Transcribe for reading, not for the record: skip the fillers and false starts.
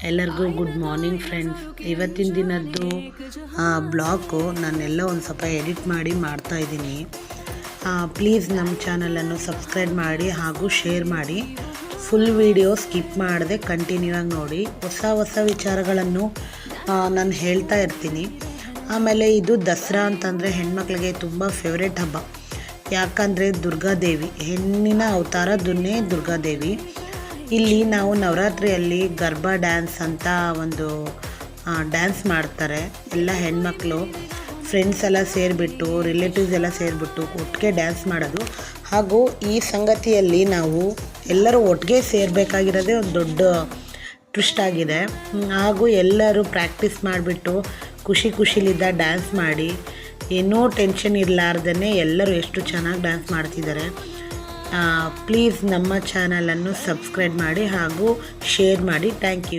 ಎಲ್ಲರಿಗೂ good morning friends. ಇವತ್ತಿನ ದಿನದ್ದು ಬ್ಲಾಗು ನಾನೆಲ್ಲ ಒಂದು ಸ್ವಲ್ಪ ಎಡಿಟ್ ಮಾಡಿ ಮಾಡ್ತಾಯಿದ್ದೀನಿ. ಪ್ಲೀಸ್ ನಮ್ಮ ಚಾನಲನ್ನು ಸಬ್ಸ್ಕ್ರೈಬ್ ಮಾಡಿ ಹಾಗೂ ಶೇರ್ ಮಾಡಿ. ಫುಲ್ ವಿಡಿಯೋ ಸ್ಕಿಪ್ ಮಾಡದೆ ಕಂಟಿನ್ಯೂ ಆಗಿ ನೋಡಿ. ಹೊಸ ವಿಚಾರಗಳನ್ನು ನಾನು ಹೇಳ್ತಾ ಇರ್ತೀನಿ. ಆಮೇಲೆ ಇದು ದಸರಾ ಅಂತಂದರೆ ಹೆಣ್ಮಕ್ಳಿಗೆ ತುಂಬ ಫೇವ್ರೇಟ್ ಹಬ್ಬ. ಯಾಕಂದರೆ ದುರ್ಗಾದೇವಿ ಹೆಣ್ಣಿನ ಅವತಾರ ದುರ್ಗಾದೇವಿ. ಇಲ್ಲಿ ನಾವು ನವರಾತ್ರಿಯಲ್ಲಿ ಗರ್ಬಾ ಡ್ಯಾನ್ಸ್ ಅಂತ ಒಂದು ಡ್ಯಾನ್ಸ್ ಮಾಡ್ತಾರೆ. ಎಲ್ಲ ಹೆಣ್ಮಕ್ಳು ಫ್ರೆಂಡ್ಸ್ ಎಲ್ಲ ಸೇರಿಬಿಟ್ಟು, ರಿಲೇಟಿವ್ಸ್ ಎಲ್ಲ ಸೇರಿಬಿಟ್ಟು ಒಟ್ಟಿಗೆ ಡ್ಯಾನ್ಸ್ ಮಾಡೋದು. ಹಾಗೂ ಈ ಸಂಗತಿಯಲ್ಲಿ ನಾವು ಎಲ್ಲರೂ ಒಟ್ಟಿಗೆ ಸೇರಬೇಕಾಗಿರೋದೇ ಒಂದು ದೊಡ್ಡ ಟ್ವಿಸ್ಟ್ ಆಗಿದೆ. ಹಾಗೂ ಎಲ್ಲರೂ ಪ್ರಾಕ್ಟೀಸ್ ಮಾಡಿಬಿಟ್ಟು ಖುಷಿಲಿದ್ದ ಡ್ಯಾನ್ಸ್ ಮಾಡಿ, ಏನೂ ಟೆನ್ಷನ್ ಇರಲಾರ್ದೇ ಎಲ್ಲರೂ ಎಷ್ಟು ಚೆನ್ನಾಗಿ ಡ್ಯಾನ್ಸ್ ಮಾಡ್ತಿದ್ದಾರೆ. ಪ್ಲೀಸ್ ನಮ್ಮ ಚಾನಲನ್ನು ಸಬ್ಸ್ಕ್ರೈಬ್ ಮಾಡಿ ಹಾಗೂ ಶೇರ್ ಮಾಡಿ. Thank you.